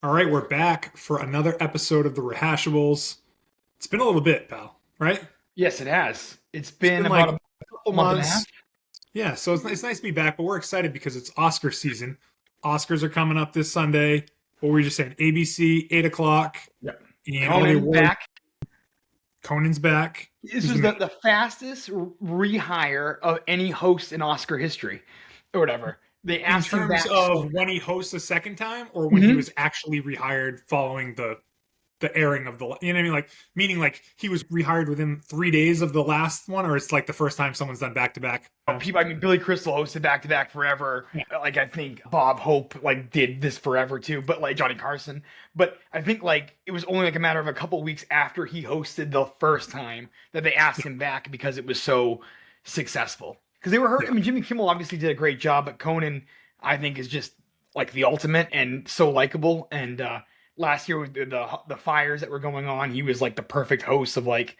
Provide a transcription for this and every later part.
All right, we're back for another episode of the Rehashables. It's been a little bit, pal, right? Yes, it has. It's It's been been about like a a couple month and a half. months. Yeah, so it's nice to be back, but we're excited because it's Oscar season. Oscars are coming up this Sunday. What were we just saying? ABC, 8 o'clock, Yep. and all the Conan awards. back. Conan's back. This Who's was the the fastest rehire of any host in Oscar history, or whatever. They in asked him terms back. of when he hosts a second time or when he Mhm. was actually rehired following the airing of the, you know what I mean, like meaning like he was rehired within 3 days of the last one, or it's like the first time someone's done back to back times. People, I mean, Billy Crystal hosted back to back forever. Yeah. Like I think Bob Hope like did this forever too, but like Johnny Carson. But I think like it was only like a matter of a couple weeks after he hosted the first time that they asked him back because it was so successful. Because they were hurt. Yeah. I mean, Jimmy Kimmel obviously did a great job, but Conan, I think, is just like the ultimate and so likable. And last year with the fires that were going on, he was like the perfect host of like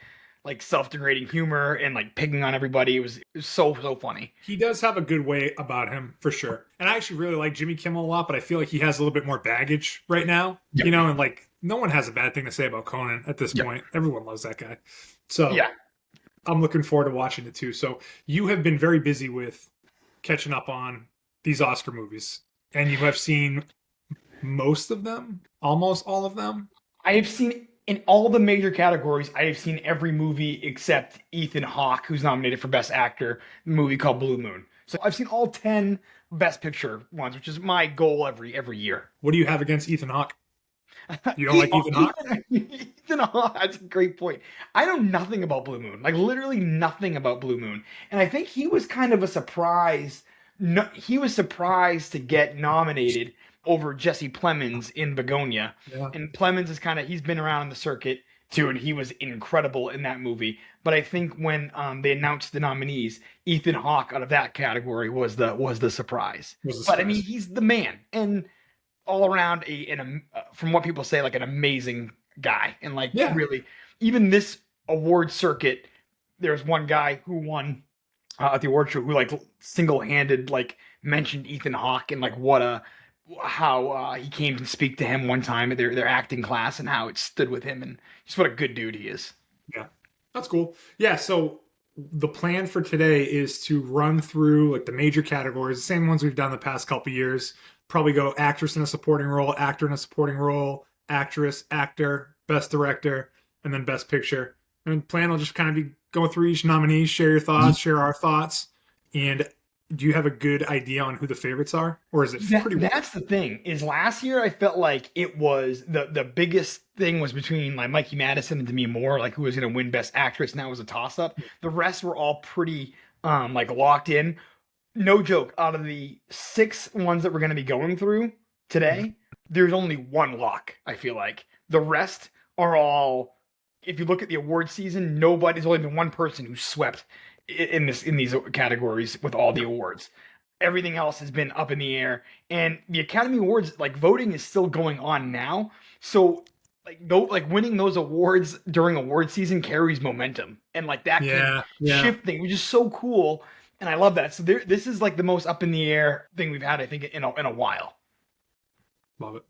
self-degrading humor and like picking on everybody. It was so funny. He does have a good way about him for sure. And I actually really like Jimmy Kimmel a lot, but I feel like he has a little bit more baggage right now. Yep. You know, and like no one has a bad thing to say about Conan at this Yep. point. Everyone loves that guy. So Yeah. I'm looking forward to watching it too. So you have been very busy with catching up on these Oscar movies, and you have seen most of them, almost all of them. I have seen in all the major categories, I have seen every movie except Ethan Hawke, who's nominated for Best Actor, the movie called Blue Moon. So I've seen all 10 Best Picture ones, which is my goal every year. What do you have against Ethan Hawke? You don't like Ethan Hawke? Ethan Hawke, that's a great point. I know nothing about Blue Moon, like literally nothing about Blue Moon. And I think he was kind of a surprise. No, he was surprised to get nominated over Jesse Plemons in Begonia. Yeah. And Plemons is kind of, he's been around the circuit too, and he was incredible in that movie. But I think when they announced the nominees, Ethan Hawke out of that category was the surprise. But I mean, he's the man, and all around from what people say, like an amazing guy, and like Yeah. really, even this award circuit, there's one guy who won at the award show who like single-handed like mentioned Ethan Hawke and like how he came to speak to him one time at their acting class and how it stood with him, and just what a good dude he is. Yeah, that's cool. Yeah, so the plan for today is to run through like the major categories, the same ones we've done the past couple years. Probably go actress in a supporting role, actor in a supporting role, actress, actor, best director, and then best picture. And the plan will just kind of be going through each nominee, share your thoughts, share our thoughts. And do you have a good idea on who the favorites are? Or is it pretty That's the thing, is last year I felt like it was the biggest thing was between like Mikey Madison and Demi Moore, like who was going to win Best Actress, and that was a toss-up. The rest were all pretty like locked in. No joke, out of the 6 ones that we're going to be going through today, there's only one lock, I feel like. The rest are all, if you look at the award season, there's only been one person who swept in these categories with all the awards. Everything else has been up in the air, and the Academy Awards, like voting is still going on now. So like winning those awards during award season carries momentum, and like that shift thing, which is so cool, and I love that. So this is like the most up in the air thing we've had, I think, in a while. Love it.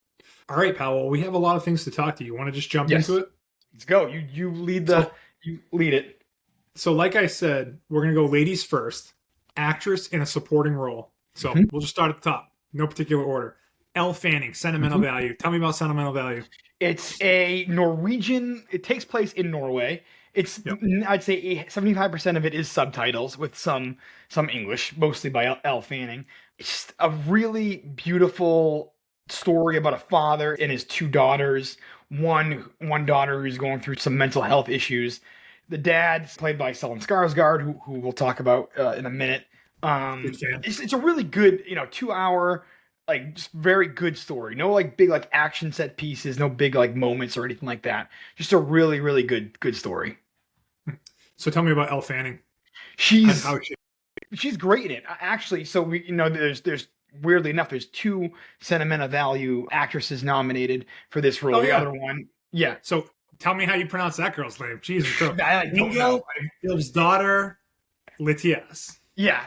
All right, pal. Well, we have a lot of things to talk to. You want to just jump into it? Let's go. You lead you lead it. So like I said, we're going to go ladies first. Actress in a supporting role. So we'll just start at the top. No particular order. Elle Fanning, Sentimental Value. Tell me about Sentimental Value. It's a Norwegian, it takes place in Norway. It's, I'd say 75% of it is subtitles with some English, mostly by Elle Fanning. It's just a really beautiful story about a father and his 2 daughters. One daughter who's going through some mental health issues. The dad's played by Stellan Skarsgard, who we'll talk about in a minute. It's a really good, 2-hour, like just very good story. No like big like action set pieces, no big like moments or anything like that. Just a really, really good story. So tell me about Elle Fanning. She's great in it, actually. So we, there's weirdly enough, there's 2 Sentimental Value actresses nominated for this role. The other one, So tell me how you pronounce that girl's name. Jesus Christ. I don't know. His daughter, Litias. Yeah,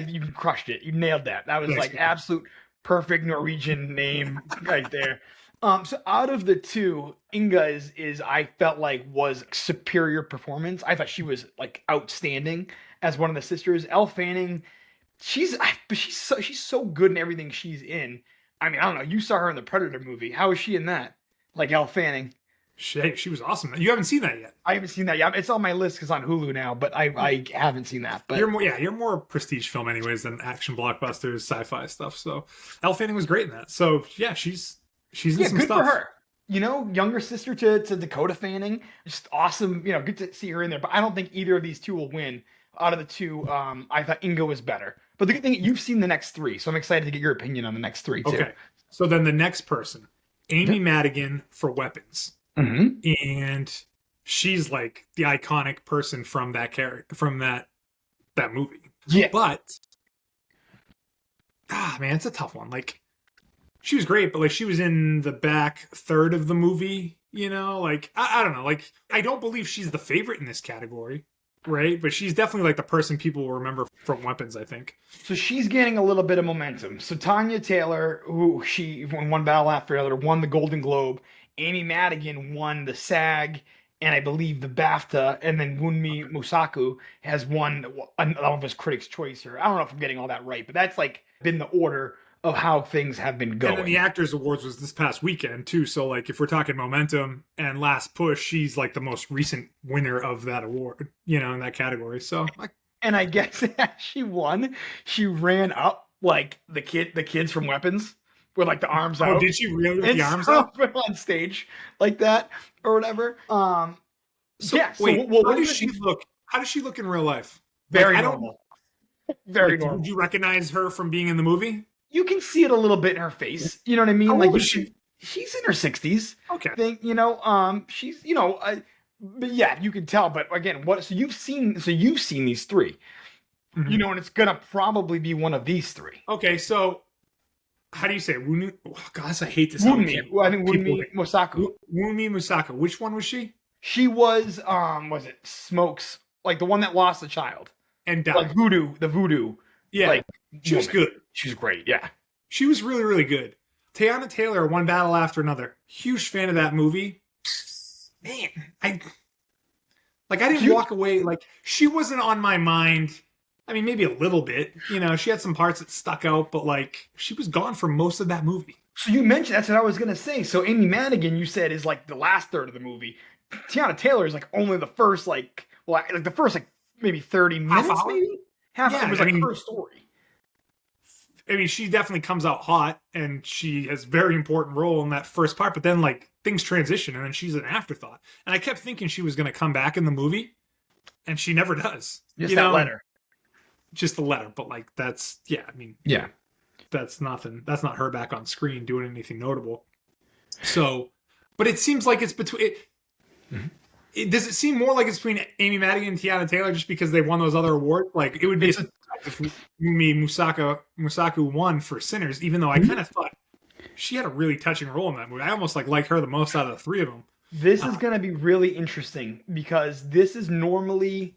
you crushed it. You nailed that. That was like absolute perfect Norwegian name right there. So out of the two, Inga is I felt like was superior performance. I thought she was like outstanding as one of the sisters. Elle Fanning, she's so good in everything she's in. I mean, I don't know. You saw her in the Predator movie. How is she in that? Like Elle Fanning. She was awesome. You haven't seen that yet. I haven't seen that yet. It's on my list because on Hulu now, but I haven't seen that. But You're more prestige film anyways than action blockbusters, sci-fi stuff. So Elle Fanning was great in that. So yeah, she's in some good stuff. for her. You know, younger sister to Dakota Fanning, just awesome. You know, good to see her in there. But I don't think either of these two will win. Out of the two, I thought Inga was better. But the good thing, you've seen the next three, so I'm excited to get your opinion on the next three too. Okay. So then the next person, Amy Madigan for Weapons. Mm-hmm. And she's like the iconic person from that that movie. Yeah. But man, it's a tough one. Like, she was great, but like she was in the back third of the movie, you know? Like, I don't know. Like, I don't believe she's the favorite in this category, right? But she's definitely like the person people will remember from Weapons, I think. So she's getting a little bit of momentum. So Tanya Taylor, who she won one battle after another, won the Golden Globe. Amy Madigan won the SAG and I believe the BAFTA, and then Wunmi Musaku has won of his Critics' Choice. Or I don't know if I'm getting all that right, but that's like been the order of how things have been going. And then the Actors Awards was this past weekend too. So like if we're talking momentum and last push, she's like the most recent winner of that award, you know, in that category. So and I guess as she won, she ran up like the kids from Weapons. With like the arms out. Oh, did she really with the arms out? On stage like that or whatever. How does she look? How does she look in real life? Very normal. Very normal. Did you recognize her from being in the movie? You can see it a little bit in her face. You know what I mean? How like old is she? She's in her 60s. Okay. I think, you know, she's, you know, but yeah, you can tell. But again, so you've seen these three. Mm-hmm. You know, and it's gonna probably be one of these three. Okay, so how do you say it? Oh, gosh, I hate this. Wunmi. I think Wunmi Musaku. Wunmi Musaku. Which one was she? She was it Smokes, like the one that lost a child. And died. Like the voodoo. Yeah. Like, she was good. She was great, yeah. She was really, really good. Teyana Taylor, One Battle After Another. Huge fan of that movie. Man, I didn't walk away, like, she wasn't on my mind. I mean, maybe a little bit. You know, she had some parts that stuck out, but like she was gone for most of that movie. So you mentioned, that's what I was gonna say. So Amy Madigan, you said, is like the last third of the movie. Teyana Taylor is like only the first the first maybe 30 minutes, maybe half. Yeah, it was like her story. I mean, she definitely comes out hot, and she has a very important role in that first part. But then like things transition, and then she's an afterthought. And I kept thinking she was gonna come back in the movie, and she never does. Just that letter. Just the letter, but like that's that's nothing. That's not her back on screen doing anything notable. So, but it seems like it's between. Does it seem more like it's between Amy Madigan and Teyana Taylor just because they won those other awards? Like it would be if Wunmi Musaku won for Sinners, even though I kind of thought she had a really touching role in that movie. I almost like her the most out of the three of them. This is going to be really interesting because this is normally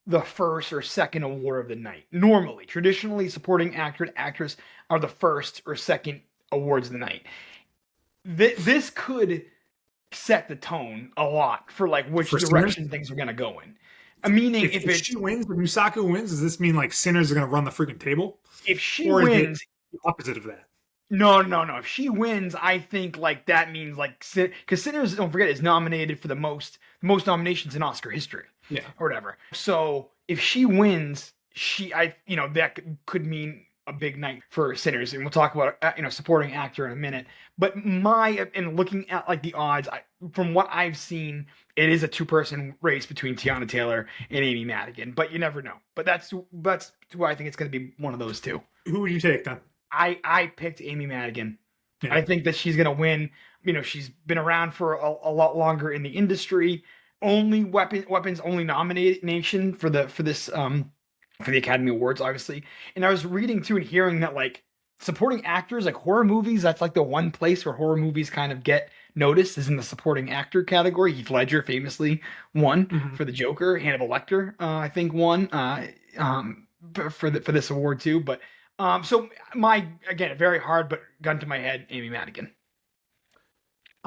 the first or second award of the night. Normally, traditionally, supporting actor and actress are the first or second awards of the night. This could set the tone a lot for like which direction things are going to go in. Meaning, if she wins, if Musaku wins, does this mean like Sinners are going to run the freaking table? If she wins, the opposite of that. No. If she wins, I think like that means like because Sinners, don't forget, is nominated for the most nominations in Oscar history. Yeah, or whatever. So if she wins, that could mean a big night for Sinners, and we'll talk about supporting actor in a minute. But in looking at like the odds, from what I've seen, it is a 2-person race between Teyana Taylor and Amy Madigan. But you never know. But that's who I think it's going to be, one of those two. Who would you take then? I picked Amy Madigan. Yeah. I think that she's going to win. You know, she's been around for a lot longer in the industry. Only weapons only nomination for this for the Academy Awards, obviously. And I was reading too and hearing that like supporting actors, like horror movies, that's like the one place where horror movies kind of get noticed is in the supporting actor category. Heath Ledger famously won for the Joker. Hannibal Lecter, I think, won for this award too. But so again, very hard, but gun to my head, Amy Madigan.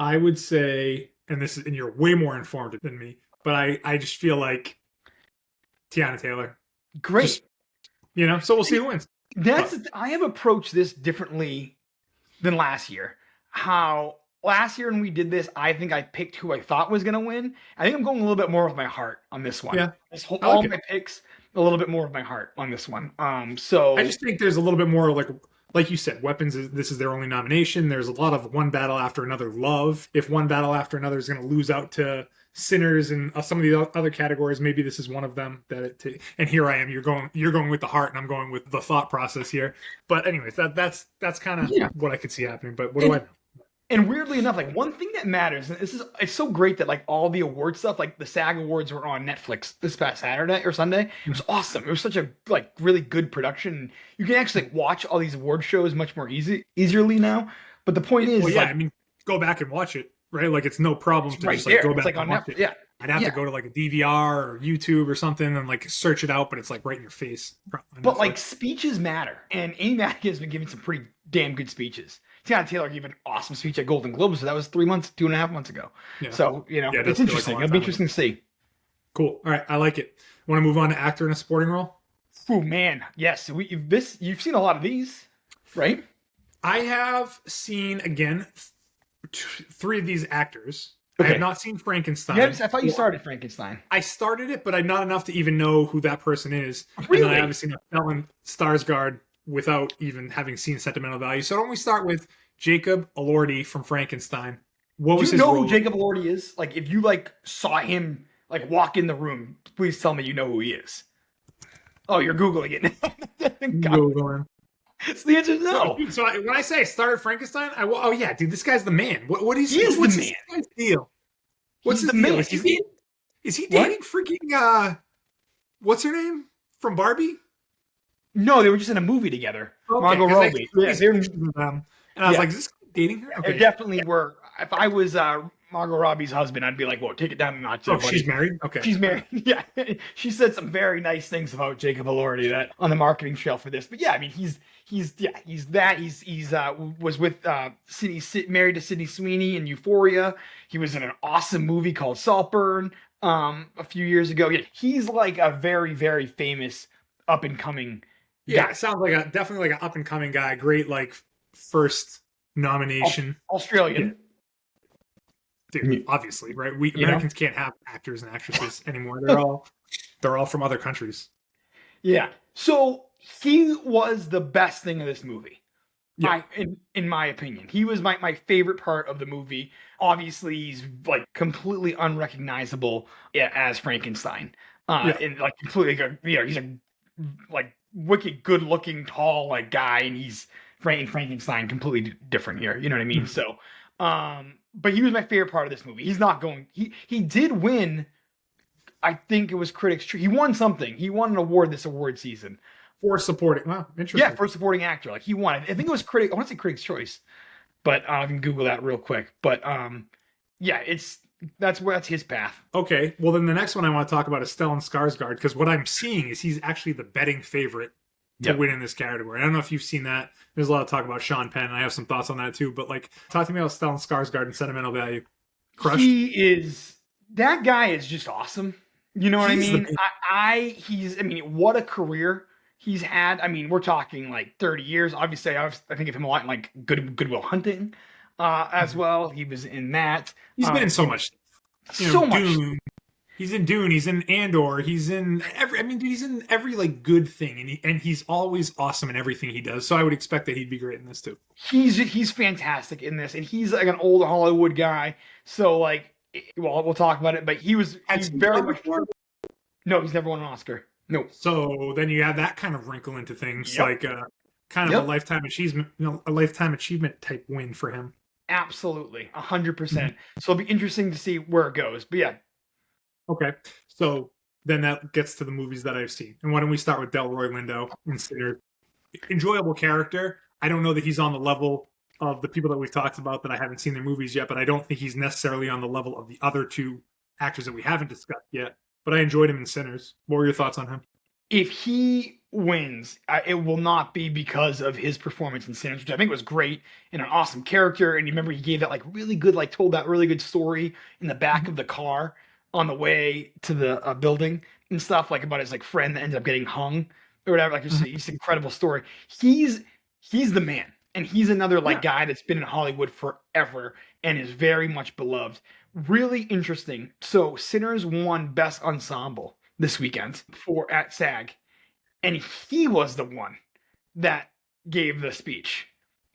I would say, and you're way more informed than me, but I just feel like Tiana Taylor. Great. Just, so we'll see who wins. I have approached this differently than last year. How last year when we did this, I think I picked who I thought was going to win. I think I'm going a little bit more with my heart on this one. Yeah. All my picks, a little bit more of my heart on this one. So I just think there's a little bit more like you said, weapons. This is their only nomination. There's a lot of one battle after another love. If one battle after another is going to lose out to Sinners and some of the other categories, maybe this is one of them. And here I am. You're going with the heart, and I'm going with the thought process here. But anyways, that's kind of what I could see happening. But what do I know? And weirdly enough, like one thing that matters, and it's so great that like all the award stuff, like the SAG Awards were on Netflix this past Saturday or Sunday. It was awesome. It was such a like really good production. You can actually watch all these award shows much more easily now. But the point is, I mean, go back and watch it, right? Like it's no problem to just go back and watch it. Yeah. I'd have to go to like a DVR or YouTube or something and like search it out, but it's like right in your face. But like speeches matter, and Amy Madigan has been giving some pretty damn good speeches. Tiana Taylor gave an awesome speech at Golden Globes, so that was 2.5 months ago. Yeah. So it's interesting. It'll be interesting to see. Cool. All right, I like it. Want to move on to actor in a supporting role? Oh man, yes. You've seen a lot of these, right? I have seen again 3 of these actors. Okay. I have not seen Frankenstein. Yes, I thought you started Frankenstein. I started it, but I'm not enough to even know who that person is. Really? And then I haven't seen Stellan Skarsgard without even having seen Sentimental Value. So why don't we start with Jacob Elordi from Frankenstein? What was his role? Do you know who Jacob Elordi is? Like, if you like saw him like walk in the room, please tell me you know who he is. Oh, you're Googling it. Googling. So the answer is no. So when I say I started Frankenstein, oh yeah, dude, this guy's the man. What's the man? Deal? What's his deal? Is he dating freaking what's her name from Barbie? No, they were just in a movie together. Okay, Margot Robbie. And I was like, is this guy dating her? Okay. They definitely were. If I was Margot Robbie's husband, I'd be like, whoa, take it down a notch. Oh, she's married? Okay. She's married. Yeah. She said some very nice things about Jacob Elordi that on the marketing trail for this. But yeah, I mean, he's was with married to Sydney Sweeney in Euphoria. He was in an awesome movie called Saltburn a few years ago. Yeah, he's like a very, very famous up and coming guy. Sounds like definitely like an up and coming guy. Great like first nomination. Australian. Dude, obviously, right? We Americans can't have actors and actresses anymore. They're all from other countries. Yeah. So he was the best thing of this movie. Yeah. In my opinion. He was my favorite part of the movie. Obviously, he's like completely unrecognizable as Frankenstein. And like completely he's a like wicked good looking tall like guy, and he's Frankenstein completely different here. You know what I mean? So but he was my favorite part of this movie. He's not going. He did win. I think it was Critics' Choice. He won something. He won an award this award season for supporting. Wow, interesting. Yeah, for supporting actor. Like he won. I think it was I want to say Critics' Choice, but I can Google that real quick. But yeah, that's his path. Okay, well then the next one I want to talk about is Stellan Skarsgård, because what I'm seeing is he's actually the betting favorite to win in this category. I don't know if you've seen that. There's a lot of talk about Sean Penn. I have some thoughts on that too. But like, talk to me about Stellan Skarsgård and Sentimental Value. Crushed. That guy is just awesome. You know what I mean? What a career he's had. I mean, we're talking like 30 years. Obviously, I think of him a lot in like Good Will Hunting as well. He was in that. He's been in so much. Much. He's in Dune. He's in Andor. He's in he's in every like good thing, and he's always awesome in everything he does. So I would expect that he'd be great in this too. He's fantastic in this, and he's like an old Hollywood guy. So like, well, we'll talk about it. But he's very much. No, he's never won an Oscar. No. So then you have that kind of wrinkle into things, like kind of a lifetime achievement, a lifetime achievement type win for him. Absolutely, 100%. So it'll be interesting to see where it goes. But yeah. Okay, so then that gets to the movies that I've seen. And why don't we start with Delroy Lindo in Sinners? Enjoyable character. I don't know that he's on the level of the people that we've talked about that I haven't seen their movies yet, but I don't think he's necessarily on the level of the other 2 actors that we haven't discussed yet. But I enjoyed him in Sinners. What were your thoughts on him? If he wins, it will not be because of his performance in Sinners, which I think was great and an awesome character. And you remember he gave that like really good, like told that really good story in the back of the car on the way to the building and stuff, like about his like friend that ended up getting hung or whatever. Like it's an incredible story. He's the man, and he's another like guy that's been in Hollywood forever and is very much beloved. Really interesting. So Sinners won Best Ensemble this weekend for at SAG, and he was the one that gave the speech,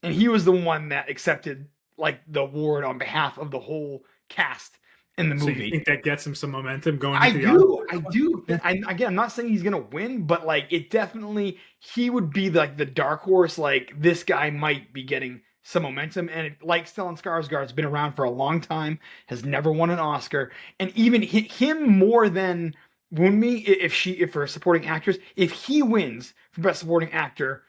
and he was the one that accepted like the award on behalf of the whole cast in the movie. So you think that gets him some momentum going? I do. Again, I'm not saying he's gonna win, but like it definitely, he would be like the dark horse. Like this guy might be getting some momentum, and like Stellan Skarsgård's been around for a long time, has never won an Oscar, and even him more than Wunmi, if for a supporting actress, if he wins for Best Supporting Actor,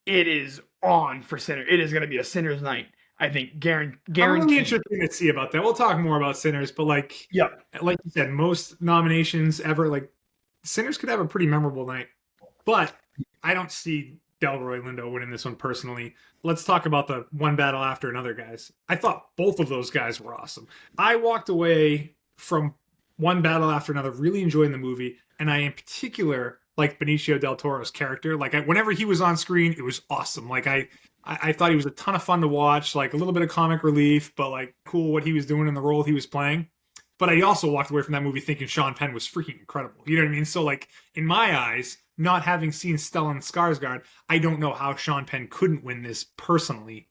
it is on for Sinners. It is going to be a Sinners night, I think. Guaranteed. Really interesting to see about that. We'll talk more about Sinners, but like you said, most nominations ever, like Sinners could have a pretty memorable night, but I don't see Delroy Lindo winning this one personally. Let's talk about the One Battle After Another guys. I thought both of those guys were awesome. I walked away from One Battle After Another really enjoying the movie, and I in particular like Benicio del Toro's character. Like whenever he was on screen, it was awesome. Like I thought he was a ton of fun to watch, like a little bit of comic relief, but like cool what he was doing in the role he was playing. But I also walked away from that movie thinking Sean Penn was freaking incredible. You know what I mean? So like in my eyes, not having seen Stellan Skarsgård, I don't know how Sean Penn couldn't win this personally.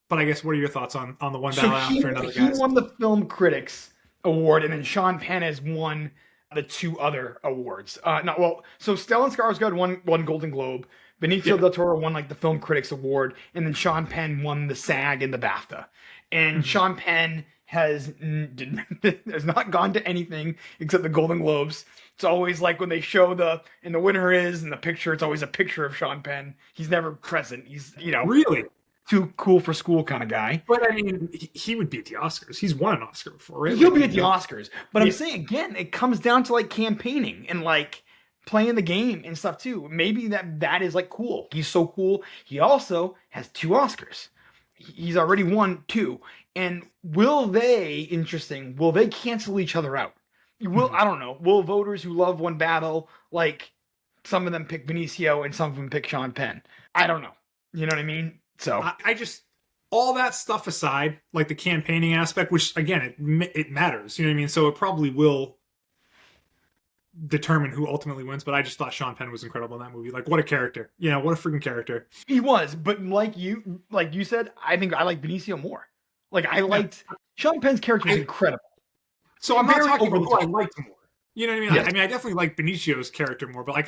But I guess what are your thoughts on the One Battle After Another guys? He won the Film Critics Award, and then Sean Penn has won the two other awards. So Stellan Skarsgård won Golden Globe. Benicio del Toro won like the Film Critics Award, and then Sean Penn won the SAG and the BAFTA. And Sean Penn has not gone to anything except the Golden Globes. It's always like when they show the winner is in the picture, it's always a picture of Sean Penn. He's never present. He's really too cool for school kind of guy. But I mean, he would be at the Oscars. He's won an Oscar before, right? He'll be at the Oscars. But I'm saying again, it comes down to like campaigning and like playing the game and stuff too. Maybe that is like cool. He's so cool. He also has 2 Oscars. He's already won 2. And will they cancel each other out? I don't know. Will voters who love One Battle, like some of them pick Benicio and some of them pick Sean Penn? I don't know. You know what I mean? So I just, all that stuff aside, like the campaigning aspect, which again, it matters. You know what I mean? So it probably will determine who ultimately wins, but I just thought Sean Penn was incredible in that movie. Like, what a character. What a freaking character. He was, but like you said, I think I like Benicio more. Like, I liked Sean Penn's character was incredible. So I'm not talking about who I liked more. You know what I mean? Yes. I mean, I definitely like Benicio's character more, but like,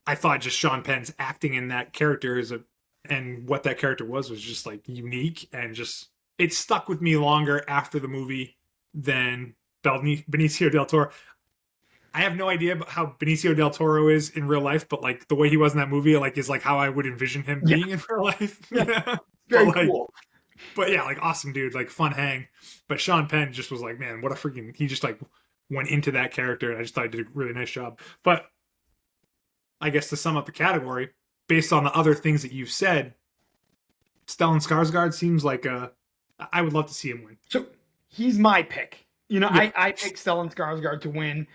I thought just Sean Penn's acting in that character and what that character was just like unique, and just, it stuck with me longer after the movie than Benicio del Toro. I have no idea how Benicio del Toro is in real life, but like the way he was in that movie, like is like how I would envision him being in real life. Very cool. But yeah, like awesome dude, like fun hang. But Sean Penn just was like, man, what a freaking, he just like went into that character, and I just thought he did a really nice job. But I guess to sum up the category, based on the other things that you've said, Stellan Skarsgård seems like I would love to see him win. So he's my pick. I pick Stellan Skarsgård to win.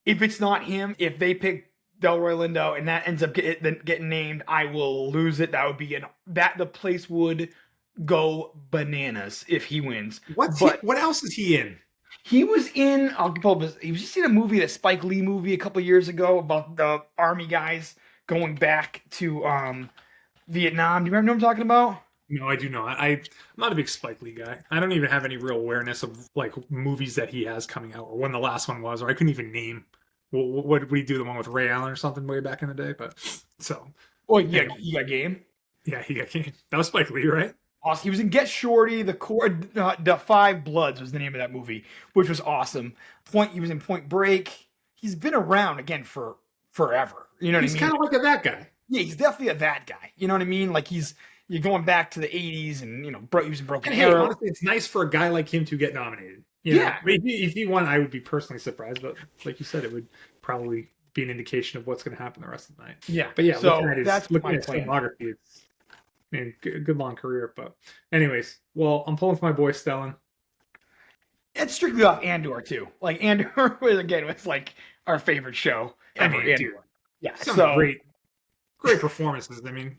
If it's not him, if they pick Delroy Lindo and that ends up getting named, I will lose it. That would be the place would go bananas if he wins. What else is he in? He was in, he was just in a movie, that Spike Lee movie a couple years ago about the army guys going back to Vietnam. Do you remember what I'm talking about? No, I do not. I'm not a big Spike Lee guy. I don't even have any real awareness of like movies that he has coming out, or when the last one was, or I couldn't even name. What did we do? The one with Ray Allen or something way back in the day? But so. Oh, yeah, he got Game. Yeah, he got Game. That was Spike Lee, right? Awesome. He was in Get Shorty. The Five Bloods was the name of that movie, which was awesome. He was in Point Break. He's been around again for forever. You know what I mean? He's kind of like a that guy. Yeah, he's definitely a that guy. You know what I mean? Like you're going back to the 80s, and he was in Broken Arrow. Honestly, it's nice for a guy like him to get nominated. If he won, I would be personally surprised, but like you said, it would probably be an indication of what's going to happen the rest of the night. Yeah. But yeah, so looking that's at my his plan. filmography, it's good long career. But anyways, well, I'm pulling for my boy Stellan. It's strictly off Andor too. Like Andor was like our favorite show ever. Dude, yeah, some great performances. I mean,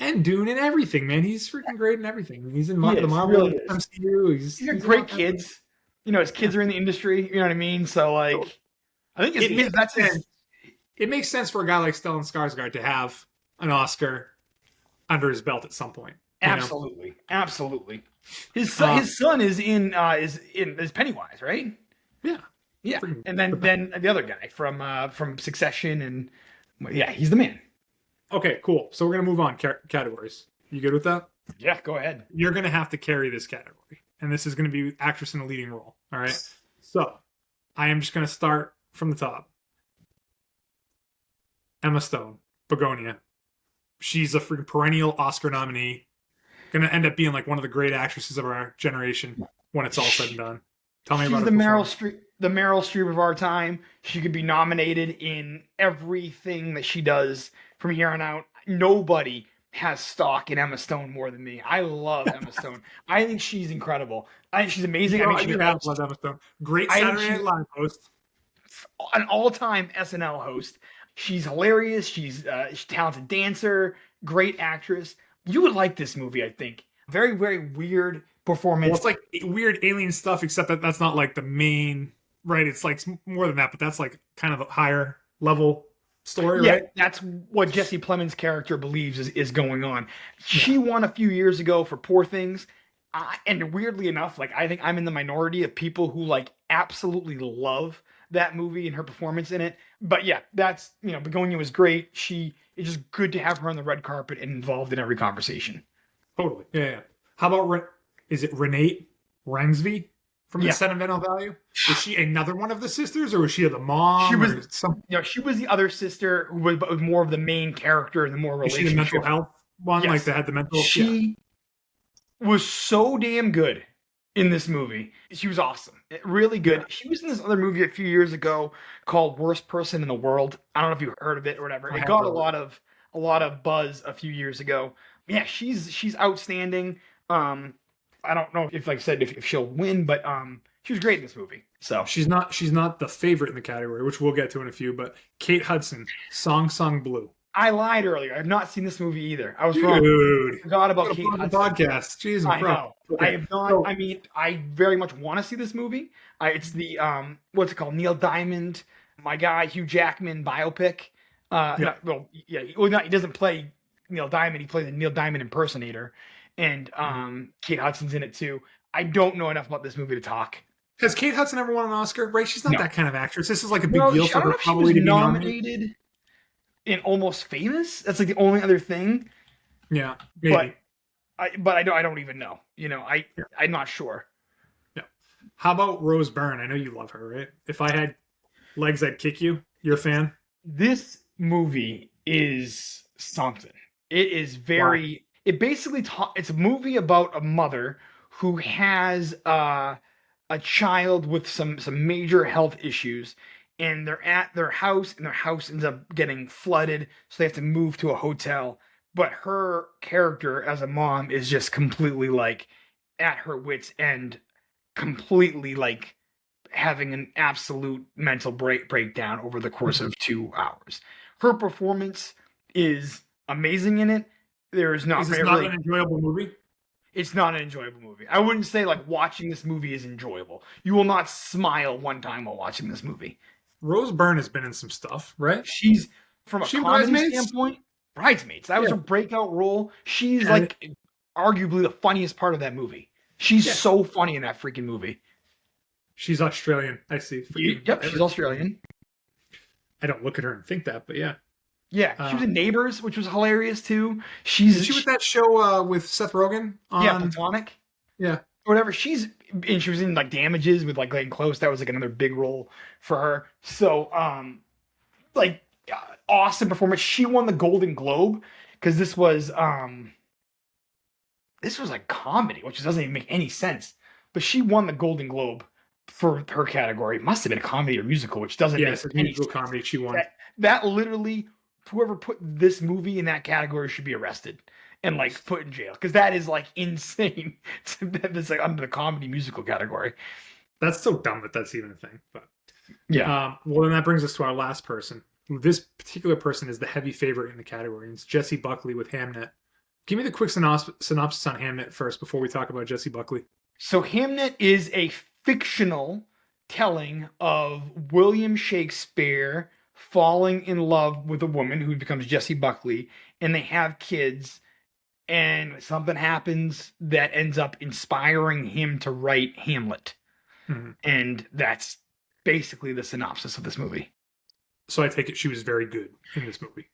and Dune and everything, man. He's freaking great in everything. He's in the Marvel really MCU. He's got great kids. You know, his kids are in the industry. You know what I mean? So like, I think it makes sense for a guy like Stellan Skarsgård to have an Oscar under his belt at some point. Absolutely. His son is Pennywise, right? Yeah. Yeah. And then the other guy from Succession, and yeah, he's the man. Okay, cool. So we're gonna move on categories. You good with that? Yeah, go ahead. You're gonna have to carry this category, and this is gonna be actress in a leading role. All right. So I am just gonna start from the top. Emma Stone, Begonia. She's a freaking perennial Oscar nominee. Gonna end up being like one of the great actresses of our generation when it's all said and done. Tell me about her. She's the Meryl Streep of our time. She could be nominated in everything that she does from here on out. Nobody has stock in Emma Stone more than me. I love Emma Stone. I think she's incredible. I think she's amazing. She's Emma Stone. Great Saturday Night Live host. An all-time SNL host. She's hilarious. She's a talented dancer, great actress. You would like this movie, I think. Very, very weird performance. Well, it's like weird alien stuff, except that that's not like the main, right? It's like more than that, but that's like kind of a higher level story, right? That's what Jesse Plemons' character believes is going on. She won a few years ago for Poor Things. And weirdly enough, like I think I'm in the minority of people who like absolutely love that movie and her performance in it. But yeah, that's, Begonia was great. It's just good to have her on the red carpet and involved in every conversation. Totally. Yeah. How about, is it Renee Reinsve from the Sentimental Value? Is she another one of the sisters, or was she the mom? She was the other sister who was more of the main character, the more relationship. Is she the mental health one? Yes. Like that had the mental. She was so damn good in this movie. She was awesome. Really good. Yeah. She was in this other movie a few years ago called Worst Person in the World. I don't know if you heard of it or whatever. It got a lot of buzz a few years ago. Yeah, she's outstanding. I don't know if like I said if she'll win, but she was great in this movie. So she's not the favorite in the category, which we'll get to in a few, but Kate Hudson, Song Song Blue. I lied earlier. I've not seen this movie either. I was wrong. I forgot about Kate Hudson. Podcast. Jeez, I know. Okay. I have not. I mean, I very much want to see this movie. It's the what's it called? Neil Diamond, my guy Hugh Jackman biopic. He doesn't play Neil Diamond. He plays a Neil Diamond impersonator, and Kate Hudson's in it too. I don't know enough about this movie to talk. Has Kate Hudson ever won an Oscar? Right? She's not that kind of actress. This is like a big deal for her probably to be nominated. In Almost Famous, that's like the only other thing. Yeah, maybe. But I don't even know. I'm not sure. Yeah. How about Rose Byrne? I know you love her, right? If I had legs, I'd kick you. You're a fan? This movie is something. It is very. Wow. It basically it's a movie about a mother who has a child with some major health issues. And they're at their house, and their house ends up getting flooded, so they have to move to a hotel. But her character as a mom is just completely like at her wit's end, completely like having an absolute mental breakdown over the course of 2 hours. Her performance is amazing in it. Is this not an enjoyable movie? It's not an enjoyable movie. I wouldn't say like watching this movie is enjoyable. You will not smile one time while watching this movie. Rose Byrne has been in some stuff, right? She's from a comedy standpoint. Bridesmaids. That was her breakout role. She's like arguably the funniest part of that movie. She's so funny in that freaking movie. She's Australian. I see. Yep, she's Australian. I don't look at her and think that, but yeah. Yeah, she was in Neighbors, which was hilarious too. Is she with that show with Seth Rogen? Platonic. Yeah. Whatever. She was in like Damages with like Glenn Close. That was like another big role for her. So awesome performance. She won the Golden Globe because this was like comedy, which doesn't even make any sense. But she won the Golden Globe for her category. It must have been a comedy or musical, which doesn't make any sense. Comedy she won. that literally, whoever put this movie in that category should be arrested and like put in jail, because that is like insane. That's like under the comedy musical category. That's so dumb that that's even a thing. But Yeah. well, then that brings us to our last person. This particular person is the heavy favorite in the category. It's Jesse Buckley with Hamnet. Give me the quick synopsis on Hamnet first before we talk about Jesse Buckley. So Hamnet is a fictional telling of William Shakespeare falling in love with a woman who becomes Jesse Buckley, and they have kids, and something happens that ends up inspiring him to write Hamlet. Mm-hmm. And that's basically the synopsis of this movie. So I take it she was very good in this movie.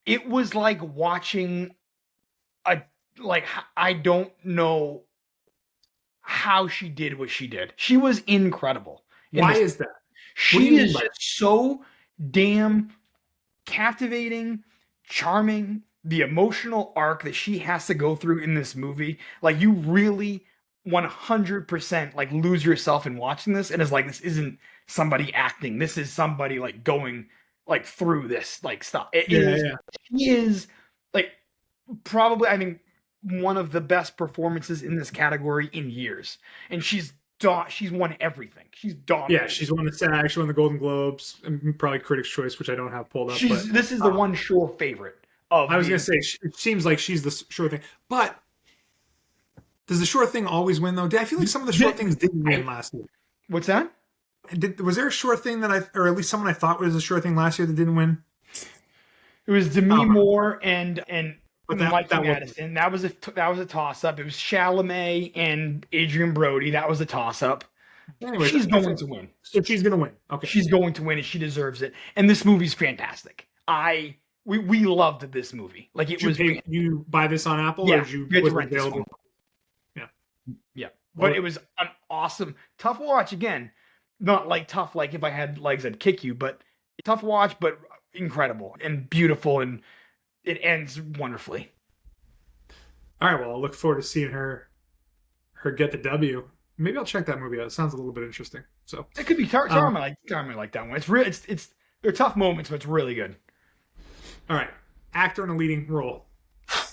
It was like watching I don't know how she did what she did. She was incredible. Why is that? She is just so damn captivating, charming. The emotional arc that she has to go through in this movie, like you really 100% like lose yourself in watching this, and it's like, this isn't somebody acting. This is somebody like going like through this like stuff. She is like probably, I think, one of the best performances in this category in years, and she's won everything. She's dominated. Yeah, she's won the SAG, she won the Golden Globes, and probably Critics' Choice, which I don't have pulled up. This is the one sure favorite. I was going to say, it seems like she's the sure thing. But does the sure thing always win, though? I feel like some of the sure things didn't win last year. What's that? Was there a sure thing or at least someone I thought was a sure thing last year that didn't win? It was Demi Moore and Mikey Madison. That was a toss-up. It was Chalamet and Adrian Brody. That was a toss-up. Anyway, she's going to win. So she's going to win. Okay. She's going to win, and she deserves it. And this movie's fantastic. We loved this movie. Like it was. You buy this on Apple, yeah, or did you was it available? Yeah. But it was an awesome, tough watch again. Not like tough, like if I had legs I'd kick you, but tough watch, but incredible and beautiful, and it ends wonderfully. All right, well, I'll look forward to seeing her get the W. Maybe I'll check that movie out. It sounds a little bit interesting. So it could be Charmin like that one. It's real. It's they're tough moments, but it's really good. All right, actor in a leading role.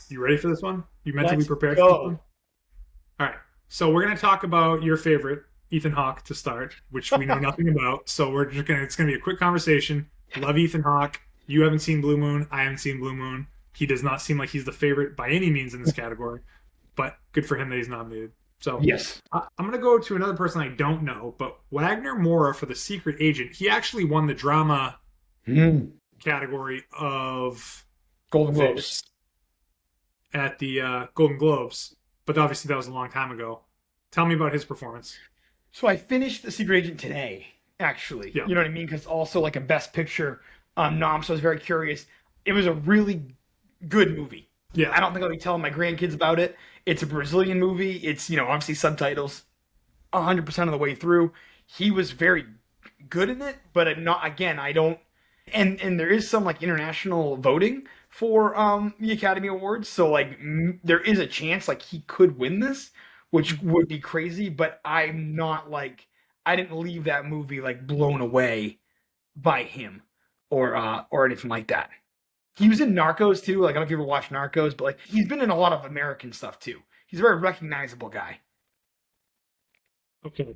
You ready for this one? You mentally Let's prepared go. for this one? All right, so we're gonna talk about your favorite, Ethan Hawke, to start, which we know nothing about. So it's gonna be a quick conversation. Love Ethan Hawke. You haven't seen Blue Moon. I haven't seen Blue Moon. He does not seem like he's the favorite by any means in this category, but good for him that he's nominated. So yes, I'm going to go to another person I don't know, but Wagner Moura for The Secret Agent. He actually won the drama category of Golden Globes at the Golden Globes, but obviously that was a long time ago. Tell me about his performance. So I finished The Secret Agent today, actually. Yeah. You know what I mean? Because also like a Best Picture nom, so I was very curious. It was a really good movie. Yeah. I don't think I'll be telling my grandkids about it. It's a Brazilian movie. It's, obviously subtitles 100% of the way through. He was very good in it, but I don't. And there is some like international voting for the Academy Awards. So like there is a chance like he could win this, which would be crazy, but I'm not like, I didn't leave that movie like blown away by him or anything like that. He was in Narcos too. Like, I don't know if you ever watched Narcos, but like he's been in a lot of American stuff too. He's a very recognizable guy. Okay.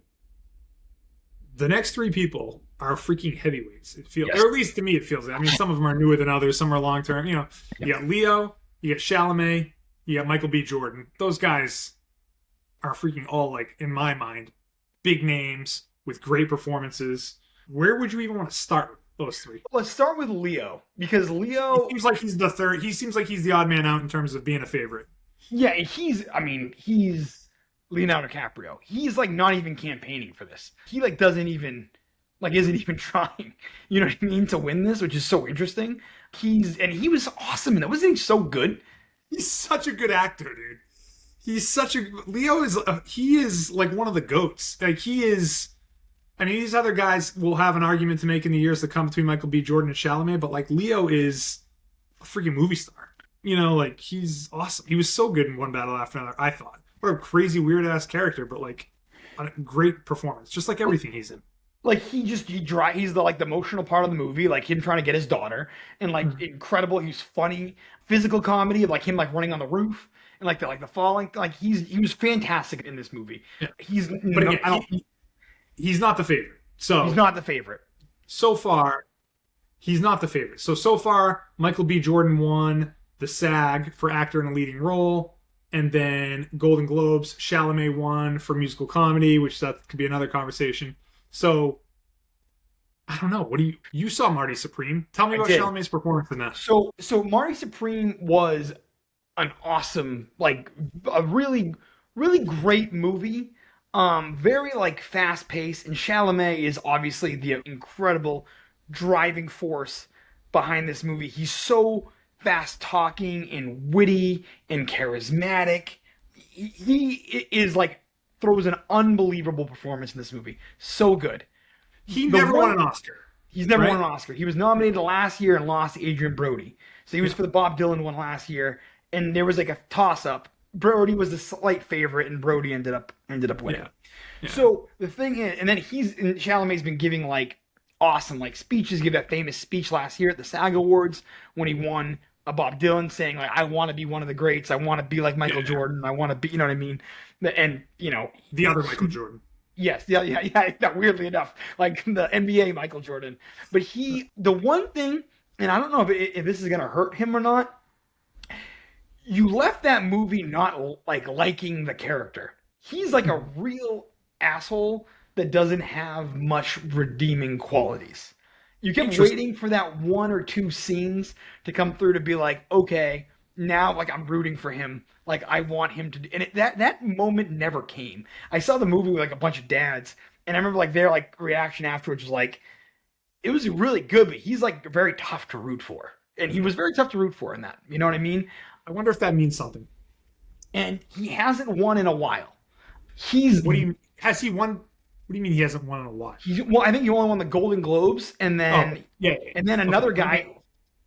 The next three people are freaking heavyweights. It feels, Yes. or at least to me, it feels. I mean, some of them are newer than others. Some are long term. You got Leo, you got Chalamet, you got Michael B. Jordan. Those guys are freaking all, like, in my mind, big names with great performances. Where would you even want to start with those three? Let's start with Leo, because Leo He seems like he's the third. He seems like he's the odd man out in terms of being a favorite. Yeah, he's Leonardo DiCaprio. He's like not even campaigning for this. He like isn't even trying, you know what I mean, to win this, which is so interesting. He was awesome in that. Wasn't he so good? He's such a good actor, dude. Leo is like one of the GOATs. Like he is, I mean, these other guys will have an argument to make in the years to come between Michael B. Jordan and Chalamet, but like Leo is a freaking movie star. Like he's awesome. He was so good in One Battle After Another, I thought. What a crazy, weird-ass character, but like a great performance, just like everything he's in. Like he's the like the emotional part of the movie, like him trying to get his daughter, and like Mhm. incredible. He's funny, physical comedy of like him like running on the roof and like the falling. Like he was fantastic in this movie. Yeah. He's But no, again, he's not the favorite. he's So not the favorite. so far, he's not the favorite. So far, Michael B. Jordan won the SAG for actor in a leading role, and then Golden Globes, Chalamet won for musical comedy, which that could be another conversation. So I don't know. What do you saw Marty Supreme? Tell me I about did. Chalamet's performance in that. So Marty Supreme was an awesome, like a really great movie. Very like fast paced, and Chalamet is obviously the incredible driving force behind this movie. He's so fast talking and witty and charismatic. He is like throws an unbelievable performance in this movie. So good. He The never won one an Oscar, He's never won right? an Oscar. He was nominated last year and lost to Adrian Brody. So he was Yeah, for the Bob Dylan one last year, and there was like a toss up. Brody was the slight favorite, and Brody ended up winning. yeah, yeah. So the thing is, and then Chalamet's been giving like awesome like speeches. He gave that famous speech last year at the SAG Awards when he won a Bob Dylan, saying like, "I want to be one of the greats. I want to be like Michael Yeah. Jordan. I want to be, you know what I mean?" And The other Michael Jordan. yes, yeah. Weirdly enough, like the NBA Michael Jordan, but the one thing, and I don't know if this is gonna hurt him or not. You left that movie not like liking the character. He's like a real asshole that doesn't have much redeeming qualities. You kept Interesting. waiting for that one or two scenes to come through to be like, okay, now like I'm rooting for him. Like I want him to, and that moment never came. I saw the movie with like a bunch of dads, and I remember like their like reaction afterwards was like, it was really good, but he's like very tough to root for, and he was very tough to root for in that. You know what I mean? I wonder if that means something. And he hasn't won in a while. He's What do you has he won? What do you mean he hasn't won in a while? he's well, I think he only won the Golden Globes, and Oh, then yeah, yeah, and then yeah. Okay. another guy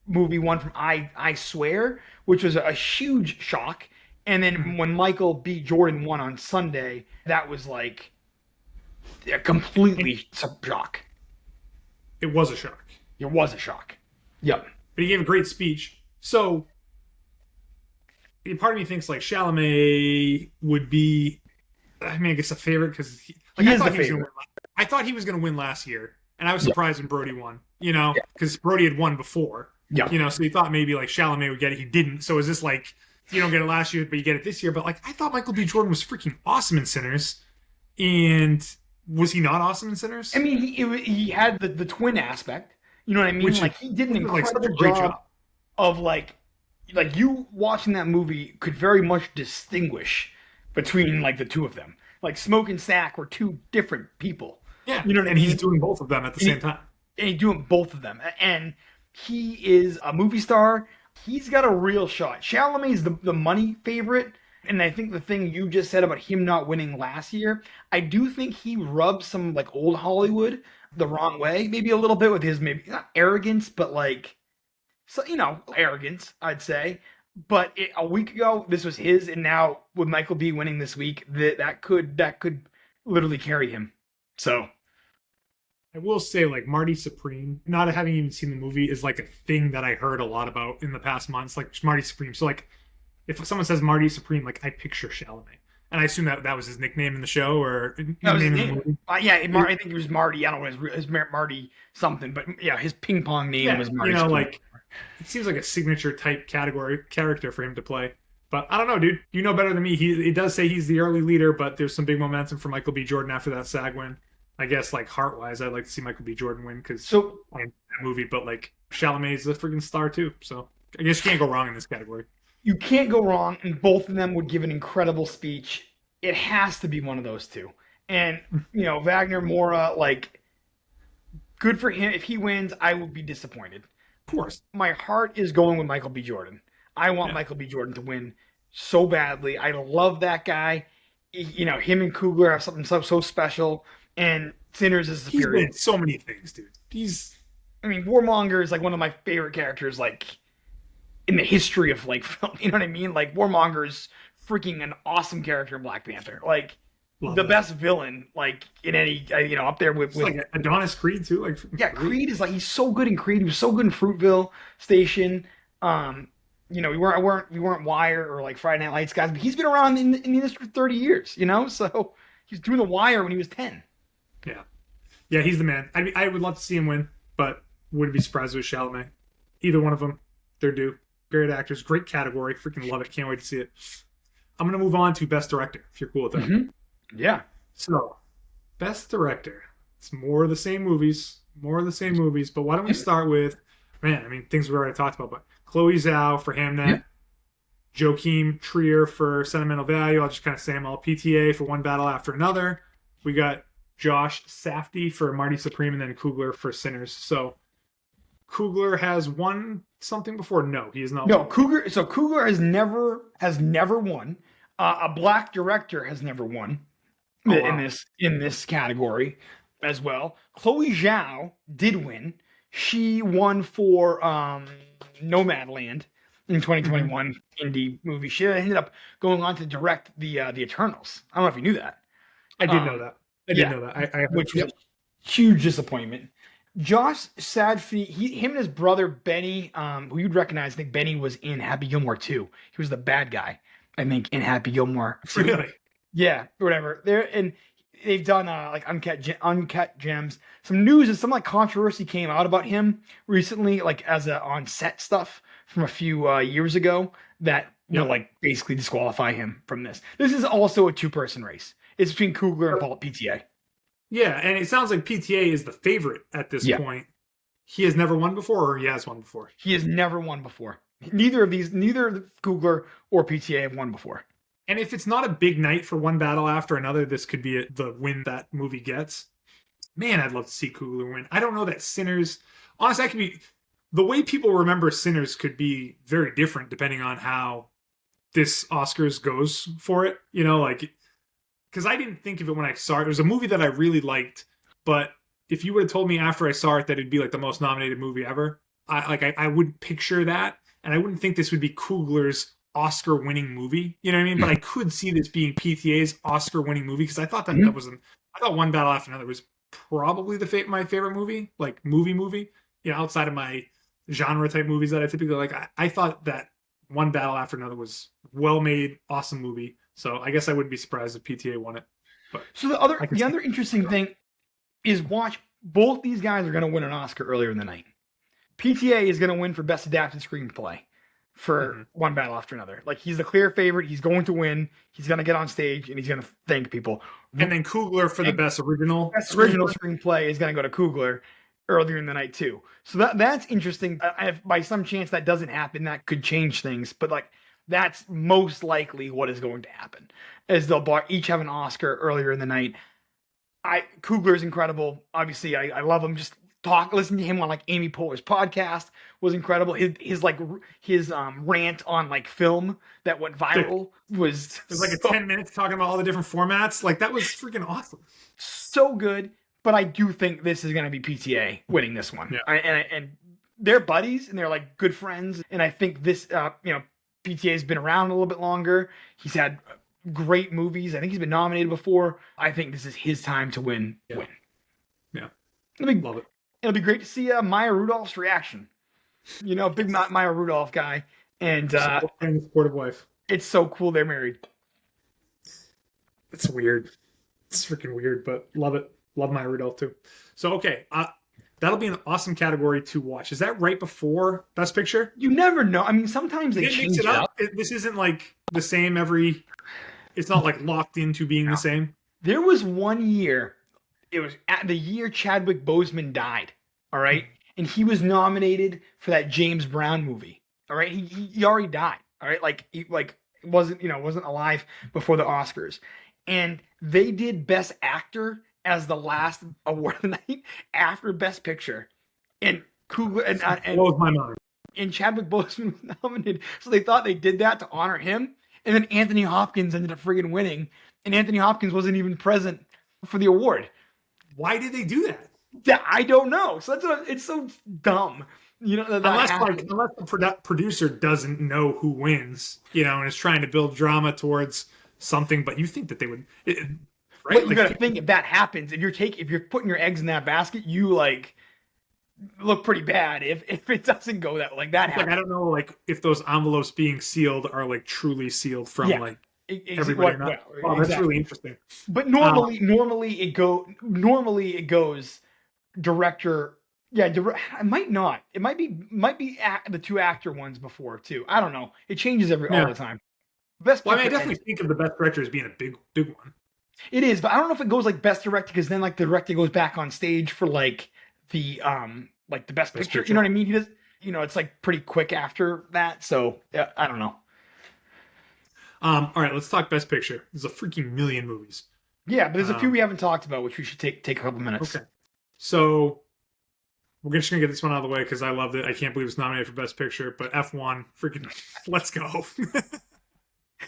movie won from I Swear, which was a huge shock. And then when Michael B. Jordan won on Sunday, that was like a completely shock. It was a shock, It was a shock. Yep. but he gave a great speech. So part of me thinks like Chalamet would be, I mean, I guess a favorite because like He I is the thought he was going to favorite. win. I thought he was going to win last year, and I was Yeah. surprised when Brody won. Yeah. Because Brody had won before. Yeah. So you thought maybe like Chalamet would get it. He didn't. So is this like you don't get it last year, but you get it this year? But like I thought Michael B. Jordan was freaking awesome in Sinners, and was he not awesome in Sinners? I mean, he had the twin aspect. You know what I mean? Which Like he did an like such a incredible great job of like you watching that movie could very much distinguish between like the two of them. Like Smoke and Stack were two different people. Yeah, You know what I and he's mean? doing both of them at the And same time. he's doing both of them. And he is a movie star. He's got a real shot. Chalamet's the money favorite. And I think the thing you just said about him not winning last year, I do think he rubbed some like old Hollywood the wrong way, maybe a little bit with his maybe not arrogance, but like so arrogance, I'd say. But a week ago, this was his, and now with Michael B winning this week, that could literally carry him. So I will say, like Marty Supreme, not having even seen the movie, is like a thing that I heard a lot about in the past months. Like Marty Supreme. So like, if someone says Marty Supreme, like I picture Chalamet, and I assume that was his nickname in the show or that was his nickname in the name. movie. Yeah, I think it was Marty. I don't know his Marty something, but yeah, his ping pong name Yeah, was Marty. Supreme. like it seems like a signature type category character for him to play. But I don't know, dude. You know better than me. It does say he's the early leader, but there's some big momentum for Michael B. Jordan after that SAG win. I guess like heart wise, I'd like to see Michael B. Jordan win because So I that movie. But like Chalamet's a freaking star too, so I guess you can't go wrong in this category. you can't go wrong, and both of them would give an incredible speech. It has to be one of those two. And Wagner Mora, like, good for him. If he wins, I will be disappointed. Of course, My heart is going with Michael B. Jordan. I want yeah. Michael B. Jordan to win so badly. I love that guy. Him and Coogler have something so special. And Sinners is He's superior. been so many things, dude. He's I mean, Warmonger is like one of my favorite characters, like in the history of like film. You know what I mean? Like Warmonger is freaking an awesome character in Black Panther. Like Love the that. best villain, like in any, up there with, It's like Adonis Creed too. Like yeah, great. Creed is like he's so good in Creed. He was so good in Fruitville Station. We weren't Wire or like Friday Night Lights guys, but he's been around in the industry for 30 years. So he's doing The Wire when he was 10. Yeah, yeah, he's the man. I mean, I would love to see him win, but wouldn't be surprised with Chalamet. Either one of them, they're due. Great actors, great category. Freaking love it. Can't wait to see it. I'm gonna move on to best director. If you're cool with that. Mm-hmm. Yeah. So, best director. It's more of the same movies. More of the same movies. But why don't we start with, man, I mean, things we already talked about, but Chloe Zhao for Hamnet, Yeah. Joachim Trier for Sentimental Value. I'll just kind of say them all. PTA for One Battle After Another. We got Josh Safdie for Marty Supreme, and then Coogler for Sinners. So, Coogler has won something before? No, he has not. No, won. Cougar. So Cougar has never won. A black director has never won Oh, in wow. this category as well. Chloe Zhao did win. She won for Nomadland in 2021 indie movie. She ended up going on to direct the Eternals. I don't know if you knew that. I did know that. I did know that. I Which was a huge disappointment. Josh Sadfie, him and his brother Benny, who you'd recognize. I think Benny was in Happy Gilmore 2. He was the bad guy, I think, in Happy Gilmore 2. Really? Yeah, whatever. They've done like Uncut Gems. Some news and some like controversy came out about him recently, like as a on set stuff from a few years ago that will like basically disqualify him from this. This is also a 2-person race. It's between Coogler and Paul PTA. Yeah, and it sounds like PTA is the favorite at this point. He has never won before, or he has won before? He has never won before. Neither Coogler or PTA have won before. And if it's not a big night for One Battle After Another, this could be the win that movie gets. Man, I'd love to see Coogler win. I don't know that Sinners... Honestly, that could be... The way people remember Sinners could be very different depending on how this Oscars goes for it. Because I didn't think of it when I saw it. It was a movie that I really liked, but if you would have told me after I saw it that it'd be like the most nominated movie ever, I wouldn't picture that, and I wouldn't think this would be Coogler's Oscar-winning movie. You know what I mean? But I could see this being PTA's Oscar-winning movie because I thought that I thought One Battle After Another was probably my favorite movie, like movie. Outside of my genre type movies that I typically like. I thought that One Battle After Another was well-made, awesome movie. So I guess I wouldn't be surprised if PTA won it. But so the other interesting thing is watch both these guys are going to win an Oscar earlier in the night. PTA is going to win for Best Adapted Screenplay for One Battle After Another. Like he's the clear favorite. He's going to win. He's going to get on stage and he's going to thank people. And then Coogler for the Best Original. Best Original Screenplay is going to go to Coogler earlier in the night too. So that's interesting. If by some chance that doesn't happen, that could change things. But like that's most likely what is going to happen, is they'll each have an Oscar earlier in the night. Coogler's incredible. Obviously, I love him. Just listen to him on like Amy Poehler's podcast was incredible. His rant on like film that went viral was it was like a 10 minutes talking about all the different formats. Like that was freaking awesome. So good. But I do think this is going to be PTA winning this one. Yeah. And they're buddies and they're like good friends. And I think this, PTA has been around a little bit longer. He's had great movies. I think he's been nominated before. I think this is his time to win. Yeah. Love it. It'll be great to see Maya Rudolph's reaction. Big Maya Rudolph guy. And supportive wife. It's so cool they're married. It's weird. It's freaking weird, but love it. Love Maya Rudolph too. So, okay. That'll be an awesome category to watch. Is that right before Best Picture? You never know. I mean, sometimes they change it up. This isn't like the same it's not like locked into being the same. There was one year, it was at the year Chadwick Boseman died, all right? And he was nominated for that James Brown movie, all right? He already died, all right? He wasn't alive before the Oscars. And they did Best Actor as the last award of the night after Best Picture. And Coogler and blows my mind. And Chadwick Boseman was nominated. So they thought they did that to honor him. And then Anthony Hopkins ended up friggin' winning. And Anthony Hopkins wasn't even present for the award. Why did they do that? Yeah, I don't know. So it's so dumb. Unless the producer doesn't know who wins, and is trying to build drama towards something. But you think that they would... right? But you got to think if that happens, if you're putting your eggs in that basket, you like look pretty bad if it doesn't go that like that happens. Like I don't know like if those envelopes being sealed are like truly sealed from like everybody or not. Wow, that's really interesting. But normally it goes director. Yeah, it might not. It might be the two actor ones before too. I don't know. It changes all the time. Best. Well, I definitely think of the best director as being a big one. It is, but I don't know if it goes like best director because then like the director goes back on stage for like the best picture. You know what I mean? He does. It's like pretty quick after that. So yeah, I don't know. All right, let's talk best picture. There's a freaking million movies. Yeah, but there's a few we haven't talked about, which we should take a couple minutes. Okay. So we're just gonna get this one out of the way because I loved it. I can't believe it's nominated for best picture. But F1, freaking, let's go.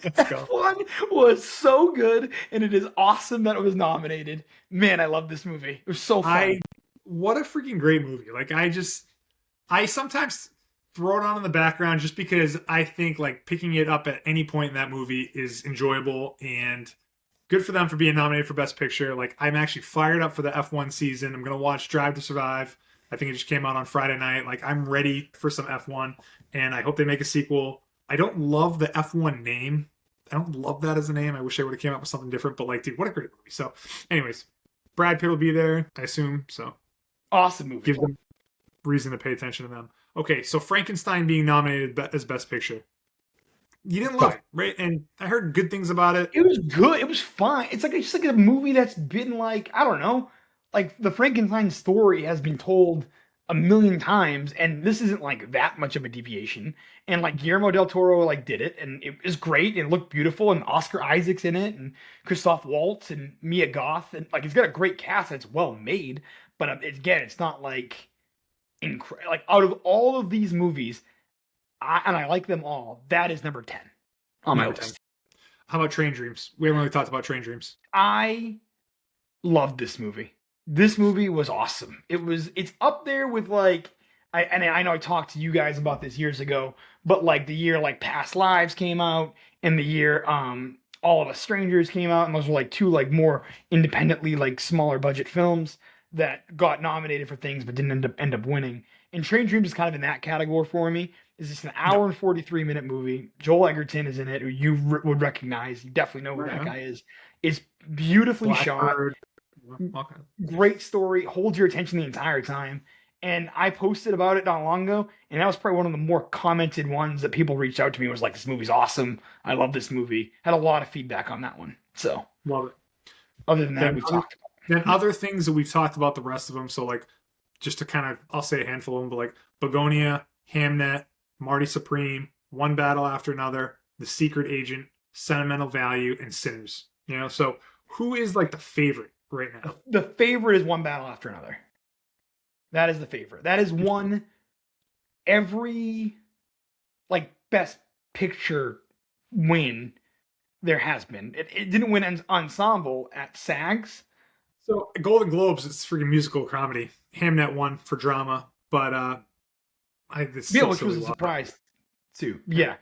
Let's go. F1 was so good, and it is awesome that it was nominated. Man, I love this movie. It was so fun. What a freaking great movie. Like I sometimes throw it on in the background just because I think like picking it up at any point in that movie is enjoyable and good for them for being nominated for Best Picture. Like I'm actually fired up for the F1 season. I'm going to watch Drive to Survive. I think it just came out on Friday night. Like I'm ready for some F1 and I hope they make a sequel. I don't love the F1 name. I don't love that as a name. I wish they would have came up with something different, but like, dude, what a great movie. So anyways, Brad Pitt will be there, I assume. So awesome movie. Gives them reason to pay attention to them. Okay, so Frankenstein being nominated as Best Picture. You didn't love it, right? And I heard good things about it. It was good. It was fine. It's just like a movie that's been like, I don't know, like the Frankenstein story has been told a million times, and this isn't like that much of a deviation. And like Guillermo del Toro like did it, and it was great and it looked beautiful, and Oscar Isaac's in it, and Christoph Waltz and Mia Goth, and like it's got a great cast that's well made. But again, it's not like like out of all of these movies, I like them all. That is number 10 on my list. How about Train Dreams? We haven't really talked about Train Dreams. I loved this movie. This movie was awesome. It's up there with like I know I talked to you guys about this years ago, but like the year like Past Lives came out and the year All of Us Strangers came out, and those were like two like more independently like smaller budget films that got nominated for things but didn't end up winning. And Train Dreams is kind of in that category for me. It's just an hour and 43-minute movie. Joel Egerton is in it, who you would recognize. You definitely know who that guy is. It's beautifully shot. Okay. Great story. Holds your attention the entire time. And I posted about it not long ago, and that was probably one of the more commented ones that people reached out to me. Was like, this movie's awesome. I love this movie. Had a lot of feedback on that one. So love it. Other than that, we've talked about. Then other things that we've talked about the rest of them. So like, just to kind of, I'll say a handful of them, but like Begonia, Hamnet, Marty Supreme, One Battle After Another, The Secret Agent, Sentimental Value, and Sinners. So who is like the favorite right now? The favorite is One Battle After Another. That is the favorite. That is one every like Best Picture win there has been. It didn't win an ensemble at SAGs. So Golden Globes, it's freaking musical comedy. Hamnet won for drama, but which was a surprise too. Yeah,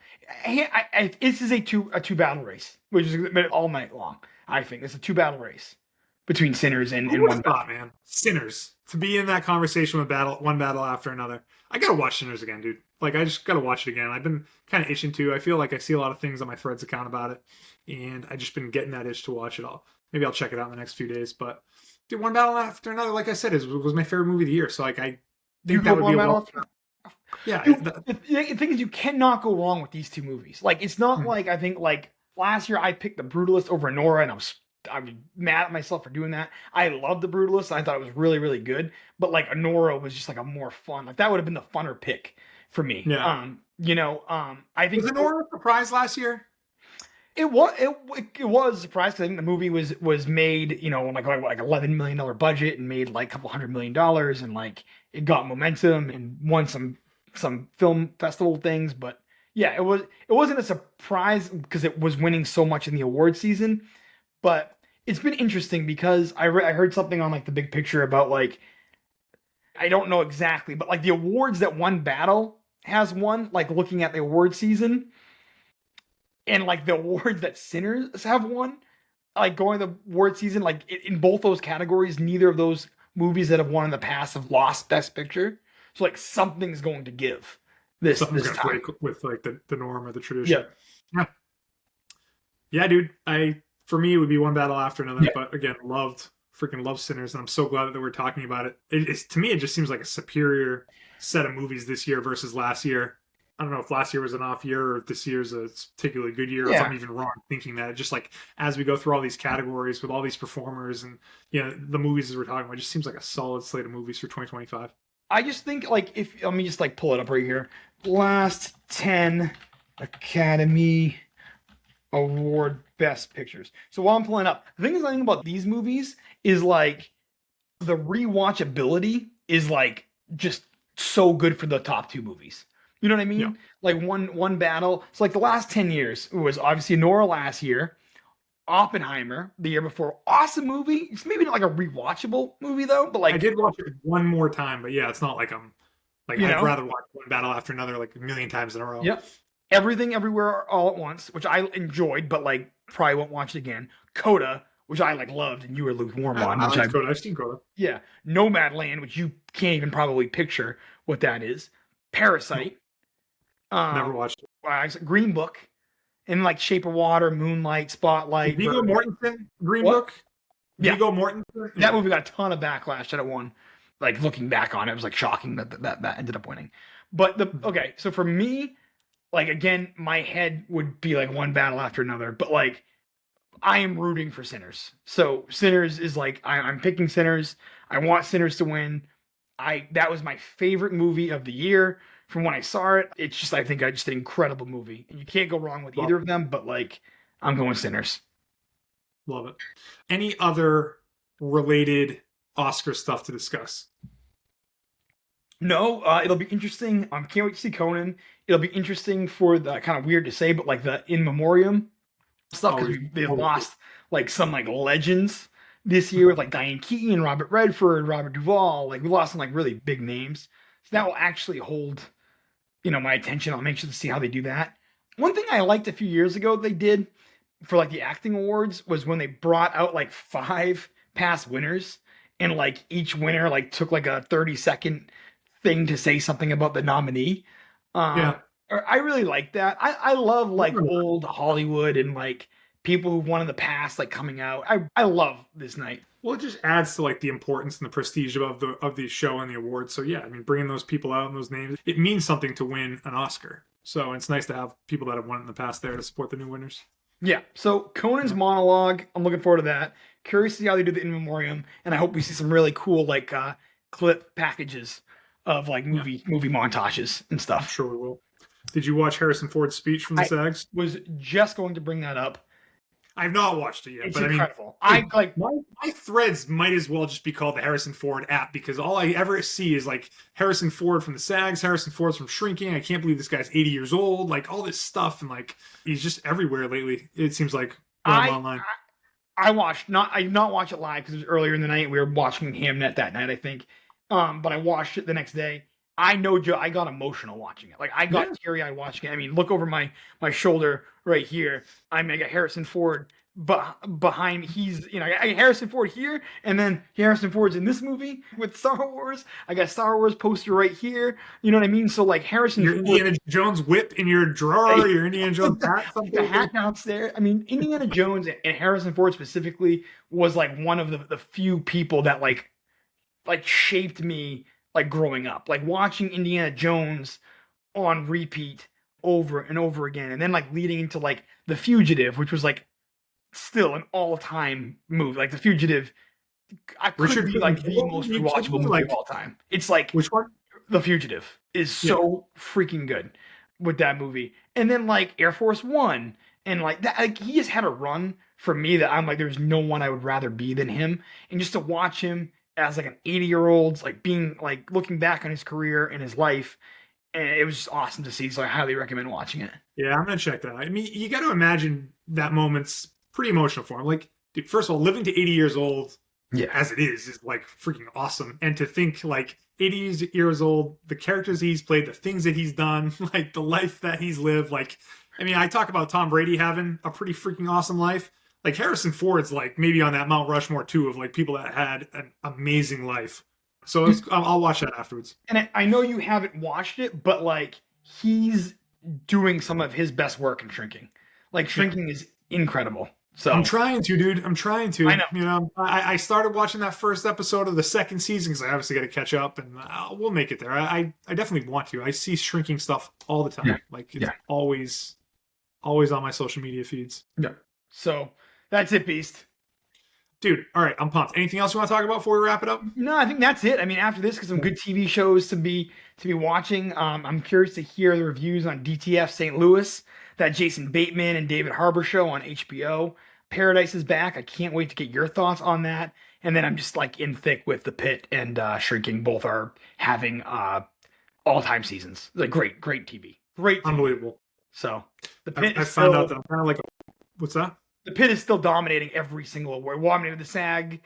this is a two battle race, which is all night long. I think it's a 2 battle race between Sinners and One Battle. Man, Sinners to be in that conversation with One Battle After Another. I gotta watch Sinners again, dude. Like I just gotta watch it again. I've been kind of itching to. I feel like I see a lot of things on my Threads account about it, and I just been getting that itch to watch it all. Maybe I'll check it out in the next few days. But dude, One Battle After Another, like I said, was my favorite movie of the year. So like I think that would be a yeah. Dude, the thing is, you cannot go wrong with these two movies. Like it's not like I think like last year I picked The Brutalist over Nora, and I'm mad at myself for doing that. I loved The Brutalist, and I thought it was really, really good. But like Nora was just like a more fun. Like that would have been the funner pick for me. Yeah. I think was Nora a surprise last year? It was a surprise because I think the movie was made, like $11 million budget and made like a couple $100 million, and like it got momentum and won some film festival things. But yeah, it wasn't a surprise because it was winning so much in the award season. But it's been interesting because I heard something on like the Big Picture about like, I don't know exactly, but like the awards that One Battle has won, like looking at the award season, and like the awards that Sinners have won, like going to the award season, like in both those categories, neither of those movies that have won in the past have lost Best Picture. So like something's going to give Something's this gonna time. break with like the norm or the Yeah. tradition. Yeah, yeah, dude. For me, it would be one battle after another. Yeah. But again, freaking love Sinners, and I'm so glad that we're talking about it. It's to me, it just seems like a superior set of movies this year versus last year. I don't know if last year was an off year or if this year's a particularly good year. Or if Yeah. I'm even wrong thinking that. Just like as we go through all these categories with all these performers and the movies as we're talking about, it just seems like a solid slate of movies for 2025. I just think like if let me just like pull it up right here. Last 10 Academy Award Best Pictures. So while I'm pulling up, the thing is I think about these movies is like the rewatchability is like just so good for the top two movies. You know what I mean? Yeah. Like one battle. So like the last 10 years it was obviously Nora last year, Oppenheimer the year before. Awesome movie. It's maybe not like a rewatchable movie though, but like I did watch it one more time, but yeah, it's not like I'm like I'd rather watch one battle after another like a million times in a row. Yep. Everything Everywhere All at Once, which I enjoyed, but like probably won't watch it again. Coda, which I like loved and you were lukewarm on. I like Coda. I've seen Coda. Yeah. Nomadland, which you can't even probably picture what that is. Parasite. Never watched it. Green Book. And like Shape of Water, Moonlight, Spotlight. Viggo Mortensen, Green What? Book. Yeah. Viggo Mortensen. That movie got a ton of backlash that it won. Like looking back on it, it was like shocking that ended up winning. But okay, so for me, like again, my head would be like one battle after another, but like I am rooting for Sinners. So Sinners is like I'm picking Sinners. I want Sinners to win. That was my favorite movie of the year from when I saw it. It's just I think I just an incredible movie, and you can't go wrong with either of them. But like I'm going Sinners. Love it. Any other related Oscar stuff to discuss? No, it'll be interesting. Can't wait to see Conan. It'll be interesting for the kind of weird to say, but like the in memoriam stuff because they've lost like some like legends this year with like Diane Keaton, Robert Redford, Robert Duvall. Like we lost some like really big names. So that will actually hold, my attention. I'll make sure to see how they do that. One thing I liked a few years ago they did for like the acting awards was when they brought out like 5 past winners and like each winner like took like a 30-second thing to say something about the nominee. Yeah. I really like that. I love like old Hollywood and like people who've won in the past like coming out. I love this night. Well, it just adds to like the importance and the prestige of the show and the awards. So yeah, I mean, bringing those people out and those names, it means something to win an Oscar. So it's nice to have people that have won in the past there to support the new winners. Yeah. So Conan's monologue, I'm looking forward to that. Curious to see how they do the in memoriam, and I hope we see some really cool like clip packages of like movie montages and stuff. I'm sure we will. Did you watch Harrison Ford's speech from the SAGs? Was just going to bring that up. I've not watched it yet. It's but incredible. I mean, my threads might as well just be called the Harrison Ford app because all I ever see is like Harrison Ford from the SAGs, Harrison Ford's from Shrinking. I can't believe this guy's 80 years old. Like all this stuff, and like he's just everywhere lately. It seems like online. I did not watch it live because it was earlier in the night. We were watching Hamnet that night, I think. But I watched it the next day. I know, Joe. I got emotional watching it. Like I got teary-eyed watching it. I mean, look over my shoulder right here. I got Harrison Ford behind. He's I got Harrison Ford here, and then Harrison Ford's in this movie with Star Wars. I got Star Wars poster right here. You know what I mean? So like Harrison, your Indiana Jones whip in your drawer, your Indiana Jones hat, the hat downstairs. I mean, Indiana Jones and Harrison Ford specifically was like one of the few people that like shaped me. Like growing up, like watching Indiana Jones on repeat over and over again, and then like leading into like The Fugitive, which was like still an all-time movie. Like The Fugitive, I could be like the most rewatchable movie of all time. It's like which one? The Fugitive is so freaking good with that movie, and then like Air Force One, and like that. Like he just had a run for me that I'm like, there's no one I would rather be than him, and just to watch him as like an 80-year-old, like being like looking back on his career and his life, and it was just awesome to see. So I highly recommend watching it. Yeah, I'm gonna check that out. I mean, you got to imagine that moment's pretty emotional for him. Like, dude, first of all, living to 80 years old, as it is like freaking awesome. And to think like 80 years old, the characters he's played, the things that he's done, like the life that he's lived. Like, I mean, I talk about Tom Brady having a pretty freaking awesome life. like Harrison Ford's like maybe on that Mount Rushmore too of like people that had an amazing life. So I'll watch that afterwards. And I know you haven't watched it, but like he's doing some of his best work in Shrinking. Like Shrinking is incredible. So I'm trying to, dude. I'm trying to. I know. You know, I started watching that first episode of the second season because I obviously got to catch up, and we'll make it there. I definitely want to. I see Shrinking stuff all the time. Yeah. Like it's always on my social media feeds. Yeah. So that's it, Beast. Dude, all right, I'm pumped. Anything else you want to talk about before we wrap it up? No, I think that's it. I mean, after this, some good TV shows to be watching. I'm curious to hear the reviews on DTF St. Louis, that Jason Bateman and David Harbour show on HBO. Paradise is back. I can't wait to get your thoughts on that. And then I'm just like in thick with The Pit and Shrinking. Both are having all-time seasons. Like great TV. Great TV. Unbelievable. So The Pit. I found out that I'm kind of like, what's that? The Pit is still dominating every single award. Dominated the SAGs.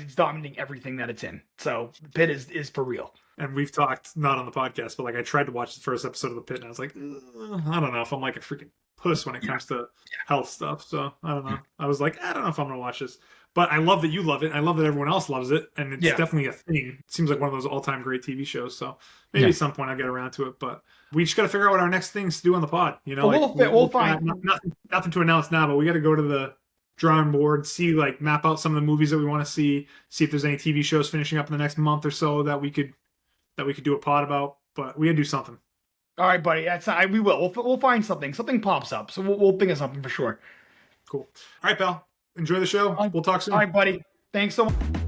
It's dominating everything that it's in. So The Pit is for real. And we've talked, not on the podcast, but like I tried to watch the first episode of The Pit and I was like, I don't know if I'm like a freaking puss when it comes to health stuff. So I don't know. I was like, I don't know if I'm going to watch this. But I love that you love it. I love that everyone else loves it. And it's definitely a thing. It seems like one of those all-time great TV shows. So maybe at some point I'll get around to it. But we just got to figure out what our next things to do on the pod. You know, we'll find nothing to announce now, but we got to go to the drawing board, map out some of the movies that we want to see if there's any TV shows finishing up in the next month or so that we could do a pod about. But we got to do something. All right, buddy. We will. We'll find something. Something pops up. So we'll think of something for sure. Cool. All right, pal. Enjoy the show. We'll talk soon. All right, buddy. Thanks so much.